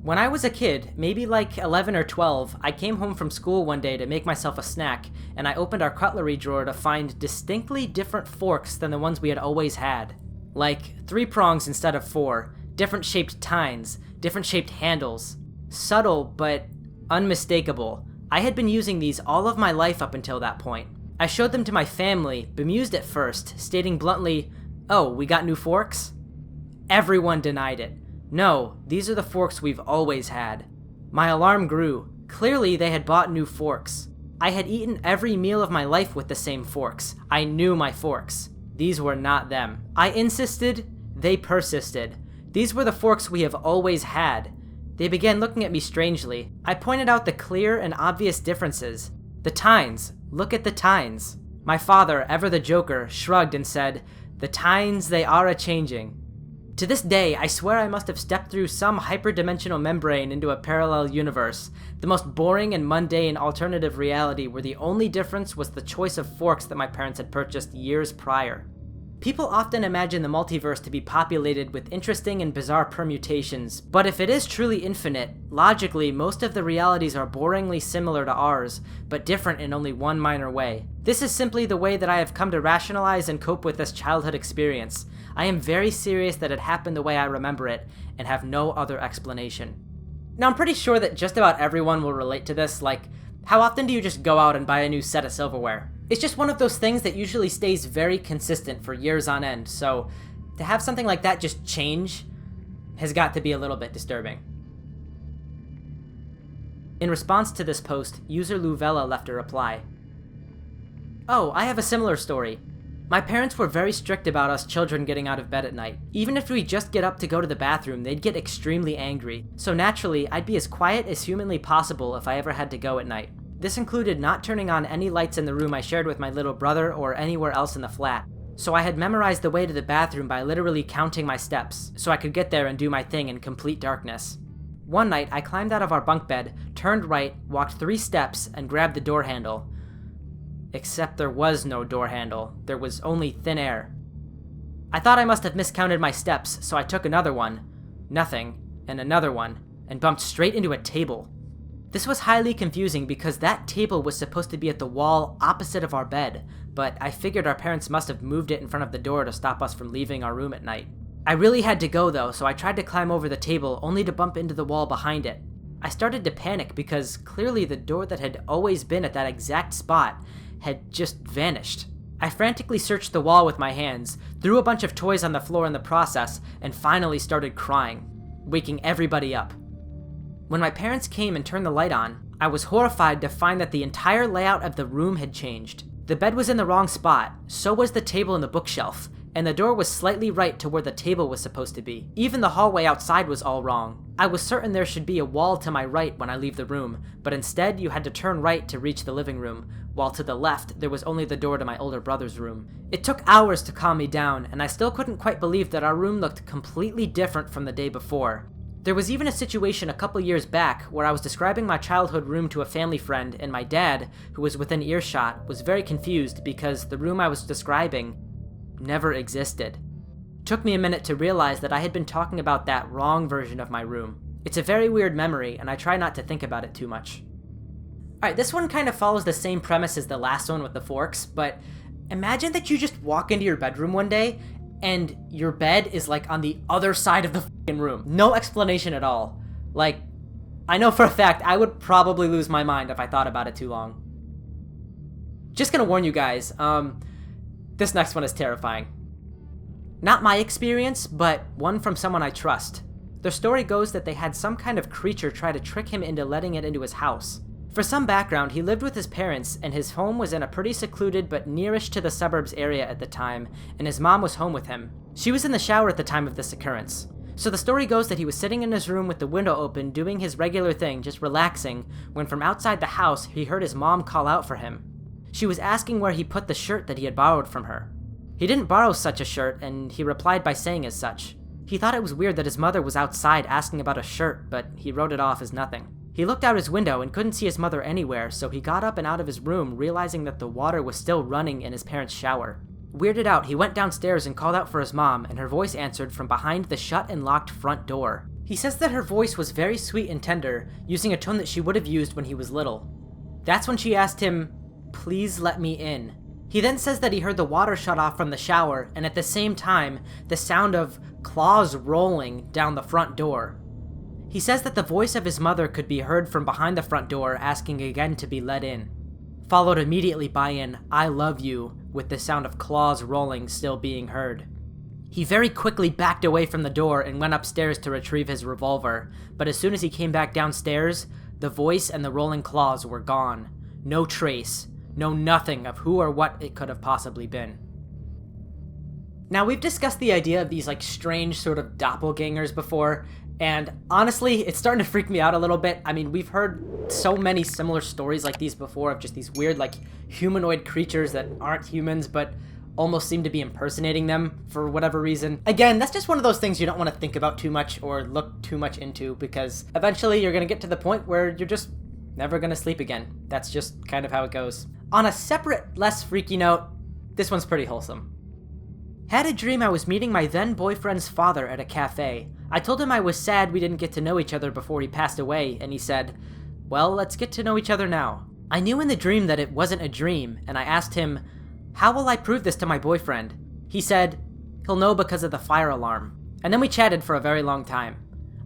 When I was a kid, maybe like 11 or 12, I came home from school one day to make myself a snack, and I opened our cutlery drawer to find distinctly different forks than the ones we had always had. Like 3 prongs instead of 4, different shaped tines, different shaped handles. Subtle, but unmistakable. I had been using these all of my life up until that point. I showed them to my family, bemused at first, stating bluntly, "Oh, we got new forks?" Everyone denied it. "No, these are the forks we've always had." My alarm grew. Clearly, they had bought new forks. I had eaten every meal of my life with the same forks. I knew my forks. These were not them. I insisted. They persisted. These were the forks we have always had. They began looking at me strangely. I pointed out the clear and obvious differences. The tines. Look at the tines. My father, ever the joker, shrugged and said, "The tines, they are a-changing." To this day, I swear I must have stepped through some hyperdimensional membrane into a parallel universe, the most boring and mundane alternative reality where the only difference was the choice of forks that my parents had purchased years prior. People often imagine the multiverse to be populated with interesting and bizarre permutations, but if it is truly infinite, logically most of the realities are boringly similar to ours, but different in only one minor way. This is simply the way that I have come to rationalize and cope with this childhood experience. I am very serious that it happened the way I remember it, and have no other explanation. Now, I'm pretty sure that just about everyone will relate to this, like, how often do you just go out and buy a new set of silverware? It's just one of those things that usually stays very consistent for years on end, so to have something like that just change has got to be a little bit disturbing. In response to this post, user Luvella left a reply. "Oh, I have a similar story. My parents were very strict about us children getting out of bed at night. Even if we just get up to go to the bathroom, they'd get extremely angry. So naturally, I'd be as quiet as humanly possible if I ever had to go at night. This included not turning on any lights in the room I shared with my little brother or anywhere else in the flat. So I had memorized the way to the bathroom by literally counting my steps, so I could get there and do my thing in complete darkness. One night, I climbed out of our bunk bed, turned right, walked 3 steps, and grabbed the door handle. Except there was no door handle. There was only thin air. I thought I must have miscounted my steps, so I took another one, nothing, and another one, and bumped straight into a table. This was highly confusing because that table was supposed to be at the wall opposite of our bed, but I figured our parents must have moved it in front of the door to stop us from leaving our room at night. I really had to go though, so I tried to climb over the table only to bump into the wall behind it. I started to panic because clearly the door that had always been at that exact spot had just vanished. I frantically searched the wall with my hands, threw a bunch of toys on the floor in the process, and finally started crying, waking everybody up. When my parents came and turned the light on, I was horrified to find that the entire layout of the room had changed. The bed was in the wrong spot, so was the table and the bookshelf, and the door was slightly right to where the table was supposed to be. Even the hallway outside was all wrong. I was certain there should be a wall to my right when I leave the room, but instead you had to turn right to reach the living room, while to the left there was only the door to my older brother's room. It took hours to calm me down, and I still couldn't quite believe that our room looked completely different from the day before. There was even a situation a couple years back where I was describing my childhood room to a family friend, and my dad, who was within earshot, was very confused because the room I was describing never existed. It took me a minute to realize that I had been talking about that wrong version of my room. It's a very weird memory, and I try not to think about it too much. Alright, this one kind of follows the same premise as the last one with the forks, but imagine that you just walk into your bedroom one day and your bed is like on the other side of the fucking room. No explanation at all. Like, I know for a fact I would probably lose my mind if I thought about it too long. Just gonna warn you guys, this next one is terrifying. Not my experience, but one from someone I trust. Their story goes that they had some kind of creature try to trick him into letting it into his house. For some background, he lived with his parents, and his home was in a pretty secluded but nearish to the suburbs area at the time, and his mom was home with him. She was in the shower at the time of this occurrence. So the story goes that he was sitting in his room with the window open doing his regular thing, just relaxing, when from outside the house he heard his mom call out for him. She was asking where he put the shirt that he had borrowed from her. He didn't borrow such a shirt, and he replied by saying as such. He thought it was weird that his mother was outside asking about a shirt, but he wrote it off as nothing. He looked out his window and couldn't see his mother anywhere, so he got up and out of his room, realizing that the water was still running in his parents' shower. Weirded out, he went downstairs and called out for his mom, and her voice answered from behind the shut and locked front door. He says that her voice was very sweet and tender, using a tone that she would have used when he was little. That's when she asked him, "Please let me in." He then says that he heard the water shut off from the shower, and at the same time, the sound of claws rolling down the front door. He says that the voice of his mother could be heard from behind the front door asking again to be let in, followed immediately by an "I love you," with the sound of claws rolling still being heard. He very quickly backed away from the door and went upstairs to retrieve his revolver, but as soon as he came back downstairs, the voice and the rolling claws were gone. No trace, no nothing of who or what it could have possibly been. Now, we've discussed the idea of these like strange sort of doppelgangers before, and honestly, it's starting to freak me out a little bit. I mean, we've heard so many similar stories like these before of just these weird like humanoid creatures that aren't humans but almost seem to be impersonating them for whatever reason. Again, that's just one of those things you don't want to think about too much or look too much into, because eventually you're going to get to the point where you're just never going to sleep again. That's just kind of how it goes. On a separate, less freaky note, this one's pretty wholesome. Had a dream I was meeting my then boyfriend's father at a cafe. I told him I was sad we didn't get to know each other before he passed away, and he said, "Well, let's get to know each other now." I knew in the dream that it wasn't a dream, and I asked him, "How will I prove this to my boyfriend?" He said, "He'll know because of the fire alarm." And then we chatted for a very long time.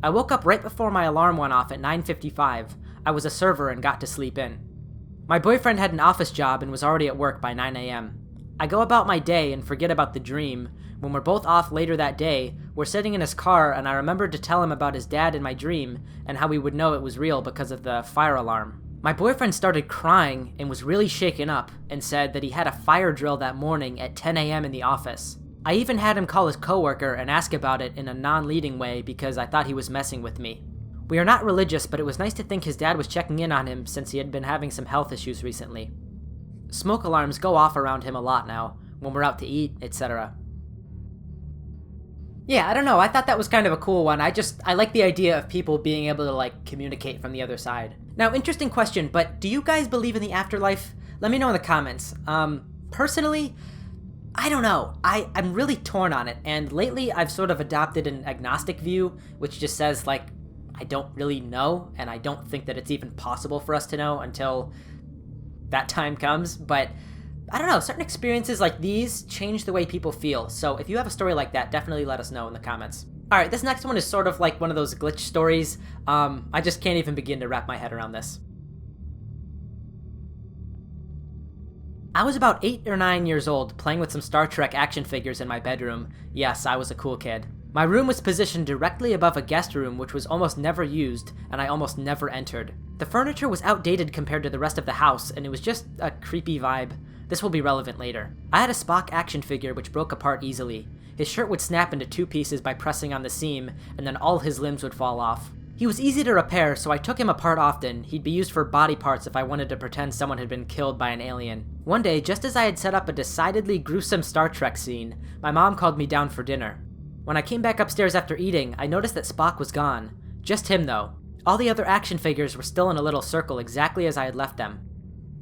I woke up right before my alarm went off at 9:55. I was a server and got to sleep in. My boyfriend had an office job and was already at work by 9 a.m. I go about my day and forget about the dream. When we're both off later that day, we're sitting in his car and I remembered to tell him about his dad in my dream and how we would know it was real because of the fire alarm. My boyfriend started crying and was really shaken up and said that he had a fire drill that morning at 10 a.m. in the office. I even had him call his coworker and ask about it in a non-leading way because I thought he was messing with me. We are not religious, but it was nice to think his dad was checking in on him since he had been having some health issues recently. Smoke alarms go off around him a lot now, when we're out to eat, etc. Yeah, I don't know, I thought that was kind of a cool one. I like the idea of people being able to like communicate from the other side. Now, interesting question, but do you guys believe in the afterlife? Let me know in the comments. Personally, I don't know. I'm really torn on it, and lately I've sort of adopted an agnostic view, which just says like, I don't really know, and I don't think that it's even possible for us to know until that time comes, but I don't know, certain experiences like these change the way people feel, so if you have a story like that, definitely let us know in the comments. Alright, this next one is sort of like one of those glitch stories. I just can't even begin to wrap my head around this. I was about 8 or 9 years old, playing with some Star Trek action figures in my bedroom. Yes, I was a cool kid. My room was positioned directly above a guest room which was almost never used, and I almost never entered. The furniture was outdated compared to the rest of the house, and it was just a creepy vibe. This will be relevant later. I had a Spock action figure which broke apart easily. His shirt would snap into 2 pieces by pressing on the seam, and then all his limbs would fall off. He was easy to repair, so I took him apart often. He'd be used for body parts if I wanted to pretend someone had been killed by an alien. One day, just as I had set up a decidedly gruesome Star Trek scene, my mom called me down for dinner. When I came back upstairs after eating, I noticed that Spock was gone. Just him, though. All the other action figures were still in a little circle exactly as I had left them.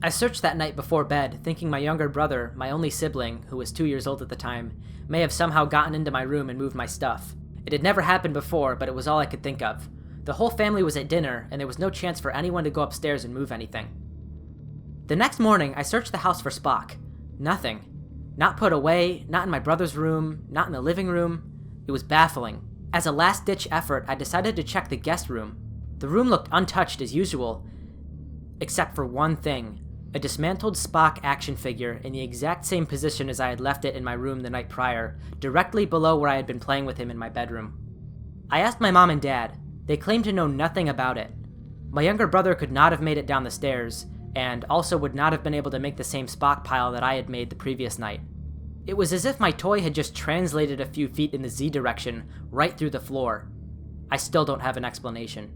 I searched that night before bed, thinking my younger brother, my only sibling, who was 2 years old at the time, may have somehow gotten into my room and moved my stuff. It had never happened before, but it was all I could think of. The whole family was at dinner, and there was no chance for anyone to go upstairs and move anything. The next morning, I searched the house for Spock. Nothing. Not put away, not in my brother's room, not in the living room. It was baffling. As a last-ditch effort, I decided to check the guest room. The room looked untouched as usual, except for one thing. A dismantled Spock action figure in the exact same position as I had left it in my room the night prior, directly below where I had been playing with him in my bedroom. I asked my mom and dad. They claimed to know nothing about it. My younger brother could not have made it down the stairs, and also would not have been able to make the same Spock pile that I had made the previous night. It was as if my toy had just translated a few feet in the Z direction, right through the floor. I still don't have an explanation.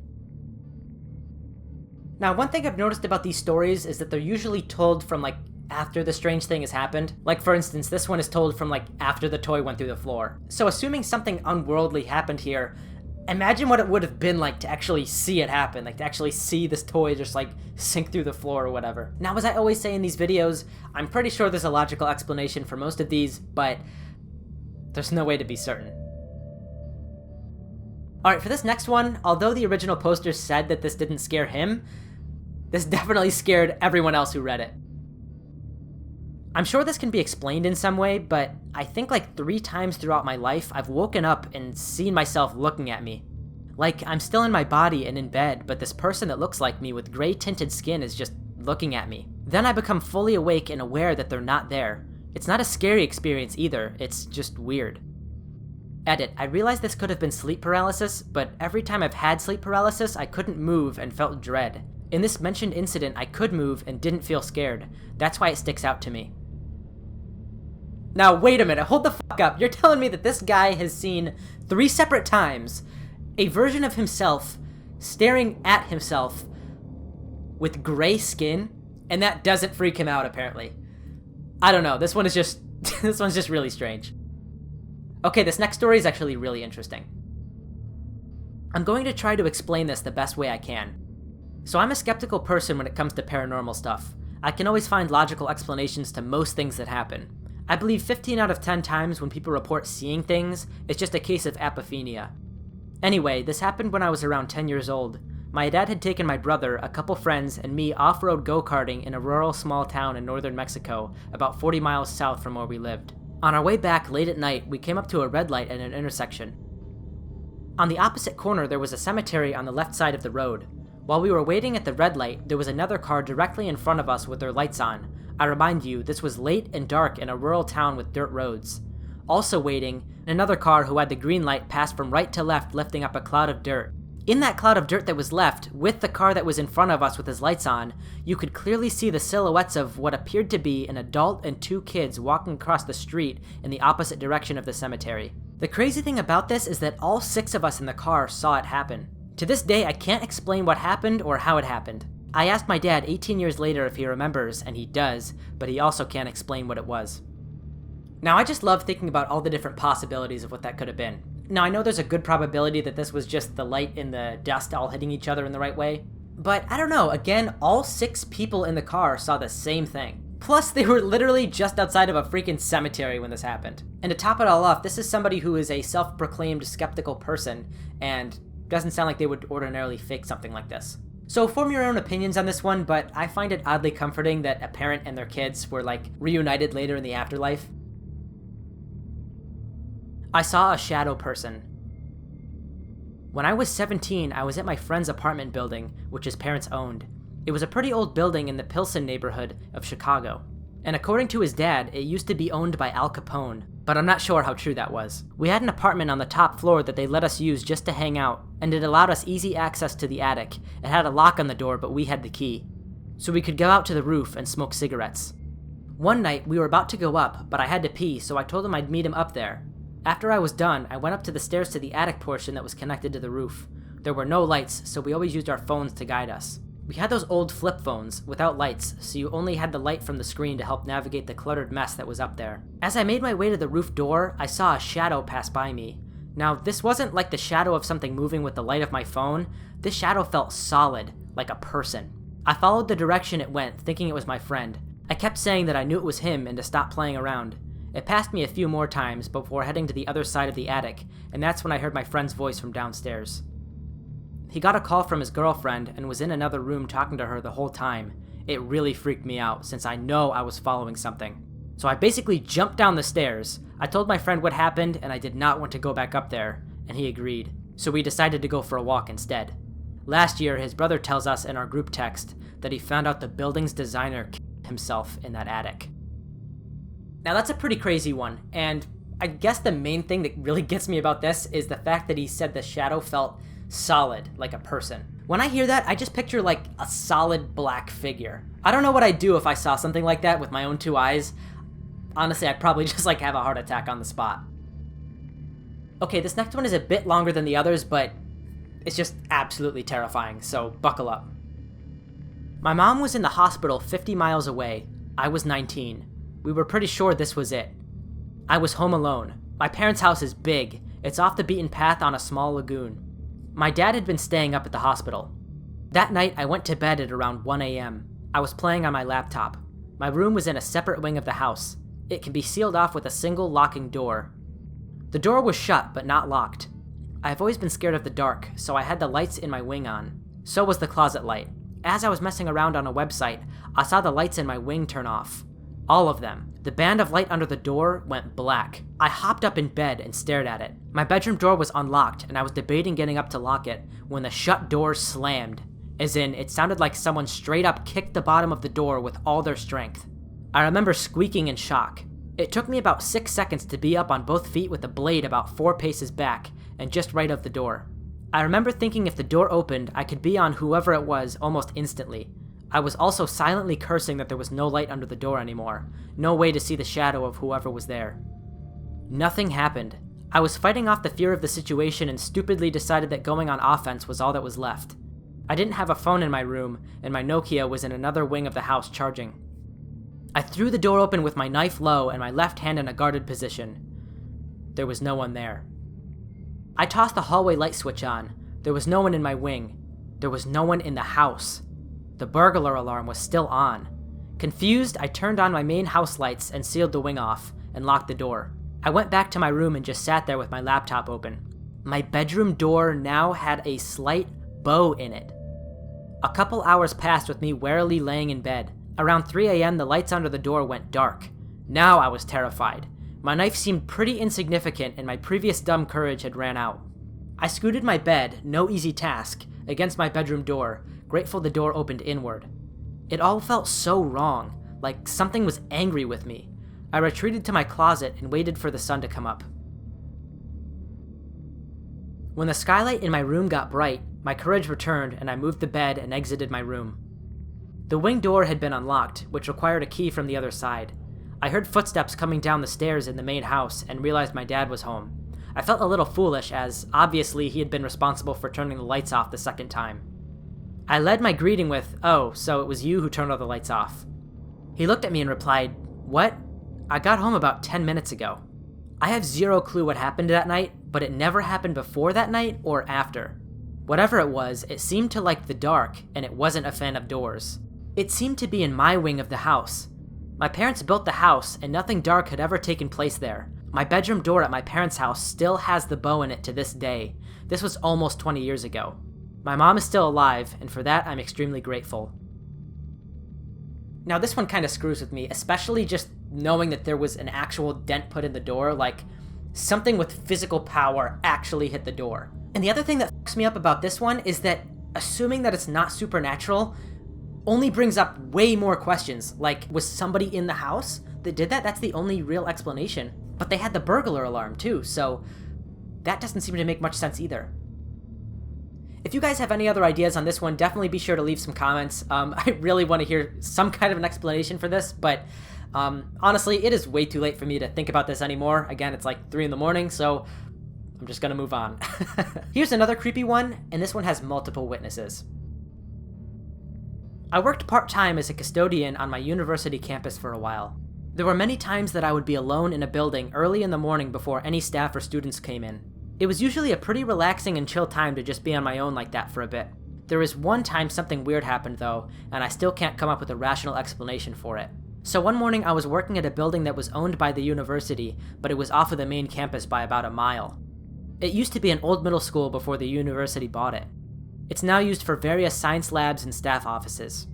Now, one thing I've noticed about these stories is that they're usually told from, like, after the strange thing has happened. Like, for instance, this one is told from, like, after the toy went through the floor. So assuming something unworldly happened here, imagine what it would have been like to actually see it happen, like to actually see this toy just like sink through the floor or whatever. Now, as I always say in these videos, I'm pretty sure there's a logical explanation for most of these, but there's no way to be certain. Alright, for this next one, although the original poster said that this didn't scare him, this definitely scared everyone else who read it. I'm sure this can be explained in some way, but I think like 3 times throughout my life, I've woken up and seen myself looking at me. Like, I'm still in my body and in bed, but this person that looks like me with gray tinted skin is just looking at me. Then I become fully awake and aware that they're not there. It's not a scary experience either, it's just weird. Edit, I realized this could have been sleep paralysis, but every time I've had sleep paralysis, I couldn't move and felt dread. In this mentioned incident, I could move and didn't feel scared. That's why it sticks out to me. Now, wait a minute, hold the fuck up. You're telling me that this guy has seen 3 separate times a version of himself staring at himself with gray skin, and that doesn't freak him out, apparently. I don't know, this one is just, this one's just really strange. Okay, this next story is actually really interesting. I'm going to try to explain this the best way I can. So I'm a skeptical person when it comes to paranormal stuff. I can always find logical explanations to most things that happen. I believe 15 out of 10 times when people report seeing things, it's just a case of apophenia. Anyway, this happened when I was around 10 years old. My dad had taken my brother, a couple friends, and me off-road go-karting in a rural small town in northern Mexico, about 40 miles south from where we lived. On our way back late at night, we came up to a red light at an intersection. On the opposite corner, there was a cemetery on the left side of the road. While we were waiting at the red light, there was another car directly in front of us with their lights on. I remind you, this was late and dark in a rural town with dirt roads. Also waiting, another car who had the green light passed from right to left, lifting up a cloud of dirt. In that cloud of dirt that was left, with the car that was in front of us with his lights on, you could clearly see the silhouettes of what appeared to be an adult and 2 kids walking across the street in the opposite direction of the cemetery. The crazy thing about this is that all 6 of us in the car saw it happen. To this day, I can't explain what happened or how it happened. I asked my dad 18 years later if he remembers, and he does, but he also can't explain what it was. Now, I just love thinking about all the different possibilities of what that could have been. Now, I know there's a good probability that this was just the light and the dust all hitting each other in the right way, but I don't know, again, all 6 people in the car saw the same thing. Plus, they were literally just outside of a freaking cemetery when this happened. And to top it all off, this is somebody who is a self-proclaimed skeptical person, and doesn't sound like they would ordinarily fake something like this. So form your own opinions on this one, but I find it oddly comforting that a parent and their kids were like reunited later in the afterlife. I saw a shadow person. When I was 17, I was at my friend's apartment building, which his parents owned. It was a pretty old building in the Pilsen neighborhood of Chicago. And according to his dad, it used to be owned by Al Capone, but I'm not sure how true that was. We had an apartment on the top floor that they let us use just to hang out, and it allowed us easy access to the attic. It had a lock on the door, but we had the key. So we could go out to the roof and smoke cigarettes. One night, we were about to go up, but I had to pee, so I told him I'd meet him up there. After I was done, I went up to the stairs to the attic portion that was connected to the roof. There were no lights, so we always used our phones to guide us. We had those old flip phones, without lights, so you only had the light from the screen to help navigate the cluttered mess that was up there. As I made my way to the roof door, I saw a shadow pass by me. Now, this wasn't like the shadow of something moving with the light of my phone. This shadow felt solid, like a person. I followed the direction it went, thinking it was my friend. I kept saying that I knew it was him and to stop playing around. It passed me a few more times before heading to the other side of the attic, and that's when I heard my friend's voice from downstairs. He got a call from his girlfriend and was in another room talking to her the whole time. It really freaked me out, since I know I was following something. So I basically jumped down the stairs. I told my friend what happened, and I did not want to go back up there, and he agreed. So we decided to go for a walk instead. Last year, his brother tells us in our group text that he found out the building's designer killed himself in that attic. Now that's a pretty crazy one, and I guess the main thing that really gets me about this is the fact that he said the shadow felt solid, like a person. When I hear that, I just picture like a solid black figure. I don't know what I'd do if I saw something like that with my own 2 eyes. Honestly, I'd probably just like have a heart attack on the spot. Okay, this next one is a bit longer than the others, but it's just absolutely terrifying, so buckle up. My mom was in the hospital 50 miles away. I was 19. We were pretty sure this was it. I was home alone. My parents' house is big. It's off the beaten path on a small lagoon. My dad had been staying up at the hospital. That night, I went to bed at around 1 a.m. I was playing on my laptop. My room was in a separate wing of the house. It can be sealed off with a single locking door. The door was shut, but not locked. I've always been scared of the dark, so I had the lights in my wing on. So was the closet light. As I was messing around on a website, I saw the lights in my wing turn off. All of them. The band of light under the door went black. I hopped up in bed and stared at it. My bedroom door was unlocked, and I was debating getting up to lock it when the shut door slammed. As in, it sounded like someone straight up kicked the bottom of the door with all their strength. I remember squeaking in shock. It took me about 6 seconds to be up on both feet with the blade about 4 paces back, and just right of the door. I remember thinking if the door opened, I could be on whoever it was almost instantly. I was also silently cursing that there was no light under the door anymore, no way to see the shadow of whoever was there. Nothing happened. I was fighting off the fear of the situation and stupidly decided that going on offense was all that was left. I didn't have a phone in my room, and my Nokia was in another wing of the house charging. I threw the door open with my knife low and my left hand in a guarded position. There was no one there. I tossed the hallway light switch on. There was no one in my wing. There was no one in the house. The burglar alarm was still on. Confused, I turned on my main house lights and sealed the wing off, and locked the door. I went back to my room and just sat there with my laptop open. My bedroom door now had a slight bow in it. A couple hours passed with me warily laying in bed. Around 3 a.m., the lights under the door went dark. Now I was terrified. My knife seemed pretty insignificant, and my previous dumb courage had ran out. I scooted my bed, no easy task, against my bedroom door, grateful the door opened inward. It all felt so wrong, like something was angry with me. I retreated to my closet and waited for the sun to come up. When the skylight in my room got bright, my courage returned and I moved the bed and exited my room. The wing door had been unlocked, which required a key from the other side. I heard footsteps coming down the stairs in the main house and realized my dad was home. I felt a little foolish as, obviously, he had been responsible for turning the lights off the second time. I led my greeting with, "Oh, so it was you who turned all the lights off." He looked at me and replied, "What? I got home about 10 minutes ago." I have zero clue what happened that night, but it never happened before that night or after. Whatever it was, it seemed to like the dark, and it wasn't a fan of doors. It seemed to be in my wing of the house. My parents built the house, and nothing dark had ever taken place there. My bedroom door at my parents' house still has the bow in it to this day. This was almost 20 years ago. My mom is still alive, and for that I'm extremely grateful. Now this one kind of screws with me, especially just knowing that there was an actual dent put in the door, like something with physical power actually hit the door. And the other thing that fucks me up about this one is that assuming that it's not supernatural only brings up way more questions, like was somebody in the house that did that? That's the only real explanation. But they had the burglar alarm too, so that doesn't seem to make much sense either. If you guys have any other ideas on this one, definitely be sure to leave some comments. I really want to hear some kind of an explanation for this, but honestly, it is way too late for me to think about this anymore. Again, it's like 3 in the morning, so I'm just gonna move on. Here's another creepy one, and this one has multiple witnesses. I worked part-time as a custodian on my university campus for a while. There were many times that I would be alone in a building early in the morning before any staff or students came in. It was usually a pretty relaxing and chill time to just be on my own like that for a bit. There was one time something weird happened though, and I still can't come up with a rational explanation for it. So one morning I was working at a building that was owned by the university, but it was off of the main campus by about a mile. It used to be an old middle school before the university bought it. It's now used for various science labs and staff offices.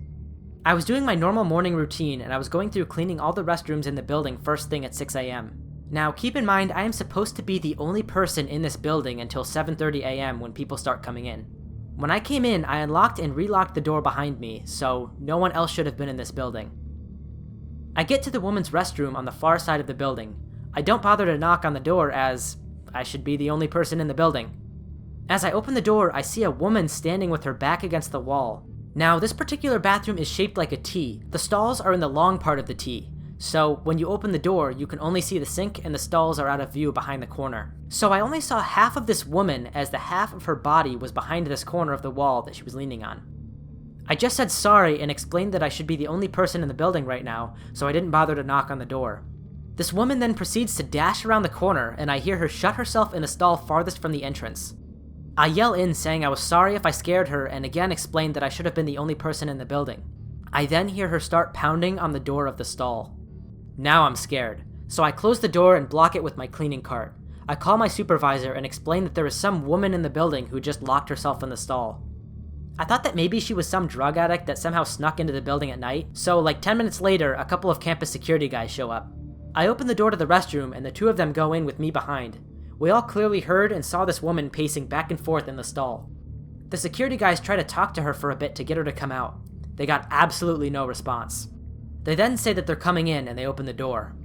I was doing my normal morning routine and I was going through cleaning all the restrooms in the building first thing at 6 a.m. Now keep in mind I am supposed to be the only person in this building until 7:30 a.m. when people start coming in. When I came in, I unlocked and relocked the door behind me, so no one else should have been in this building. I get to the woman's restroom on the far side of the building. I don't bother to knock on the door as I should be the only person in the building. As I open the door, I see a woman standing with her back against the wall. Now, this particular bathroom is shaped like a T. The stalls are in the long part of the T. So when you open the door, you can only see the sink and the stalls are out of view behind the corner. So I only saw half of this woman as the half of her body was behind this corner of the wall that she was leaning on. I just said sorry and explained that I should be the only person in the building right now, so I didn't bother to knock on the door. This woman then proceeds to dash around the corner and I hear her shut herself in the stall farthest from the entrance. I yell in saying I was sorry if I scared her and again explained that I should have been the only person in the building. I then hear her start pounding on the door of the stall. Now I'm scared, so I close the door and block it with my cleaning cart. I call my supervisor and explain that there is some woman in the building who just locked herself in the stall. I thought that maybe she was some drug addict that somehow snuck into the building at night, so like 10 minutes later, a couple of campus security guys show up. I open the door to the restroom and the two of them go in with me behind. We all clearly heard and saw this woman pacing back and forth in the stall. The security guys try to talk to her for a bit to get her to come out. They got absolutely no response. They then say that they're coming in and they open the door.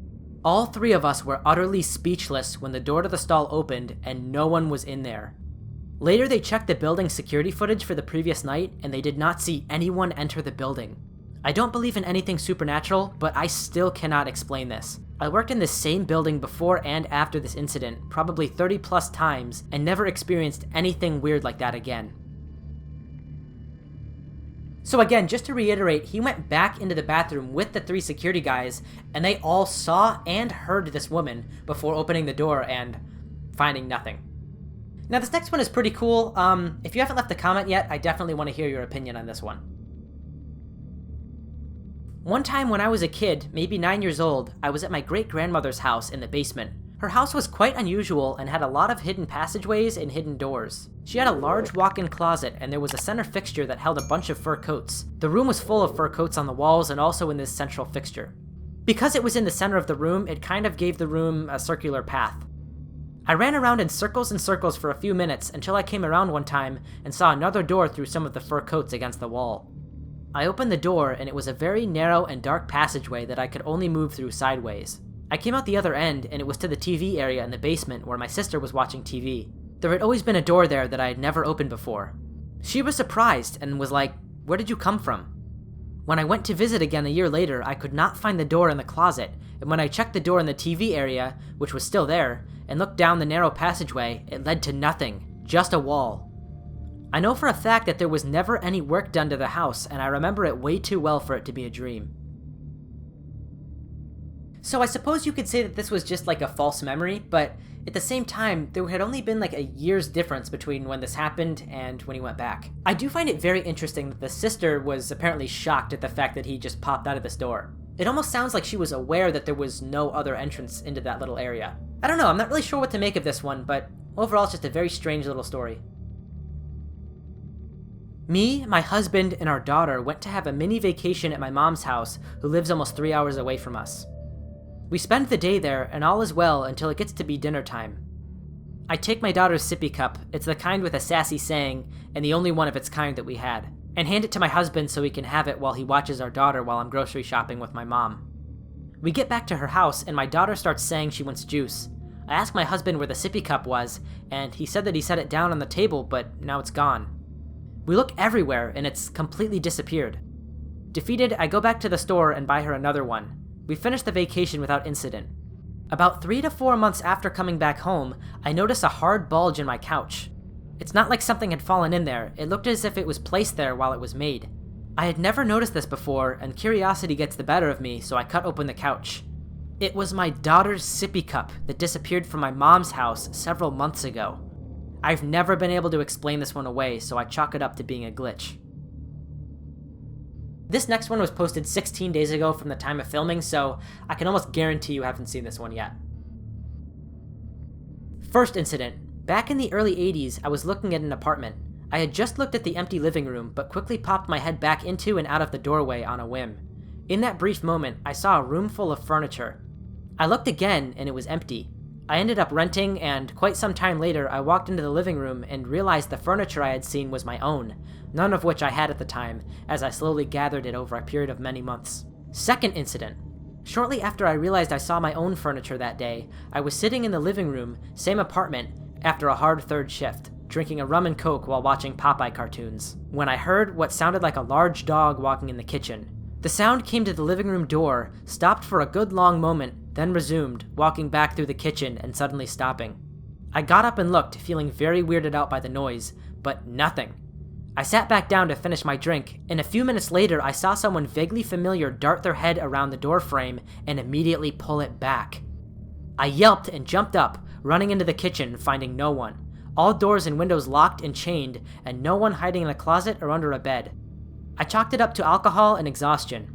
All three of us were utterly speechless when the door to the stall opened and no one was in there. Later they checked the building security footage for the previous night and they did not see anyone enter the building. I don't believe in anything supernatural, but I still cannot explain this. I worked in this same building before and after this incident, probably 30 plus times, and never experienced anything weird like that again. So again, just to reiterate, he went back into the bathroom with the three security guys, and they all saw and heard this woman before opening the door and finding nothing. Now this next one is pretty cool. If you haven't left a comment yet, I definitely want to hear your opinion on this one. One time when I was a kid, maybe 9 years old, I was at my great-grandmother's house in the basement. Her house was quite unusual and had a lot of hidden passageways and hidden doors. She had a large walk-in closet and there was a center fixture that held a bunch of fur coats. The room was full of fur coats on the walls and also in this central fixture. Because it was in the center of the room, it kind of gave the room a circular path. I ran around in circles and circles for a few minutes until I came around one time and saw another door through some of the fur coats against the wall. I opened the door and it was a very narrow and dark passageway that I could only move through sideways. I came out the other end and it was to the TV area in the basement where my sister was watching TV. There had always been a door there that I had never opened before. She was surprised and was like, "Where did you come from?" When I went to visit again a year later, I could not find the door in the closet, and when I checked the door in the TV area, which was still there, and looked down the narrow passageway, it led to nothing, just a wall. I know for a fact that there was never any work done to the house, and I remember it way too well for it to be a dream. So I suppose you could say that this was just like a false memory, but at the same time, there had only been like a year's difference between when this happened and when he went back. I do find it very interesting that the sister was apparently shocked at the fact that he just popped out of this door. It almost sounds like she was aware that there was no other entrance into that little area. I don't know, I'm not really sure what to make of this one, but overall it's just a very strange little story. Me, my husband, and our daughter went to have a mini vacation at my mom's house, who lives almost 3 hours away from us. We spend the day there, and all is well until it gets to be dinner time. I take my daughter's sippy cup, it's the kind with a sassy saying, and the only one of its kind that we had, and hand it to my husband so he can have it while he watches our daughter while I'm grocery shopping with my mom. We get back to her house, and my daughter starts saying she wants juice. I ask my husband where the sippy cup was, and he said that he set it down on the table, but now it's gone. We look everywhere, and it's completely disappeared. Defeated, I go back to the store and buy her another one. We finish the vacation without incident. About 3 to 4 months after coming back home, I notice a hard bulge in my couch. It's not like something had fallen in there, it looked as if it was placed there while it was made. I had never noticed this before, and curiosity gets the better of me, so I cut open the couch. It was my daughter's sippy cup that disappeared from my mom's house several months ago. I've never been able to explain this one away, so I chalk it up to being a glitch. This next one was posted 16 days ago from the time of filming, so I can almost guarantee you haven't seen this one yet. First incident. Back in the early 80s, I was looking at an apartment. I had just looked at the empty living room, but quickly popped my head back into and out of the doorway on a whim. In that brief moment, I saw a room full of furniture. I looked again, and it was empty. I ended up renting, and quite some time later, I walked into the living room and realized the furniture I had seen was my own, none of which I had at the time, as I slowly gathered it over a period of many months. Second incident. Shortly after I realized I saw my own furniture that day, I was sitting in the living room, same apartment, after a hard third shift, drinking a rum and coke while watching Popeye cartoons, when I heard what sounded like a large dog walking in the kitchen. The sound came to the living room door, stopped for a good long moment, then resumed, walking back through the kitchen and suddenly stopping. I got up and looked, feeling very weirded out by the noise, but nothing. I sat back down to finish my drink, and a few minutes later I saw someone vaguely familiar dart their head around the door frame and immediately pull it back. I yelped and jumped up, running into the kitchen, finding no one. All doors and windows locked and chained, and no one hiding in a closet or under a bed. I chalked it up to alcohol and exhaustion.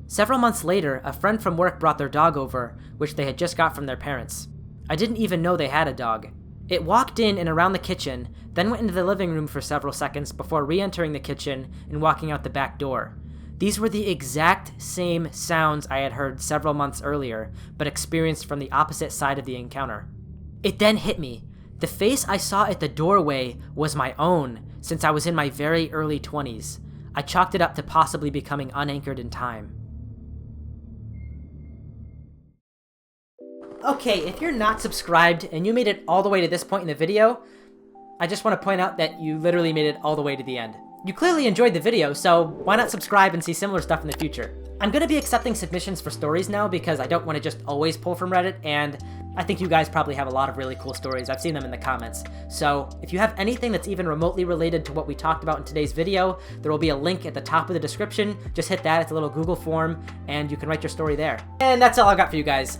Several months later, a friend from work brought their dog over, which they had just got from their parents. I didn't even know they had a dog. It walked in and around the kitchen, then went into the living room for several seconds before re-entering the kitchen and walking out the back door. These were the exact same sounds I had heard several months earlier, but experienced from the opposite side of the encounter. It then hit me. The face I saw at the doorway was my own, since I was in my very early 20s. I chalked it up to possibly becoming unanchored in time. Okay, if you're not subscribed and you made it all the way to this point in the video, I just want to point out that you literally made it all the way to the end. You clearly enjoyed the video, so why not subscribe and see similar stuff in the future? I'm going to be accepting submissions for stories now because I don't want to just always pull from Reddit, and I think you guys probably have a lot of really cool stories. I've seen them in the comments. So if you have anything that's even remotely related to what we talked about in today's video, there will be a link at the top of the description. Just hit that. It's a little Google form, and you can write your story there. And that's all I've got for you guys.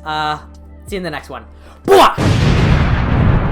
See you in the next one. Bwah!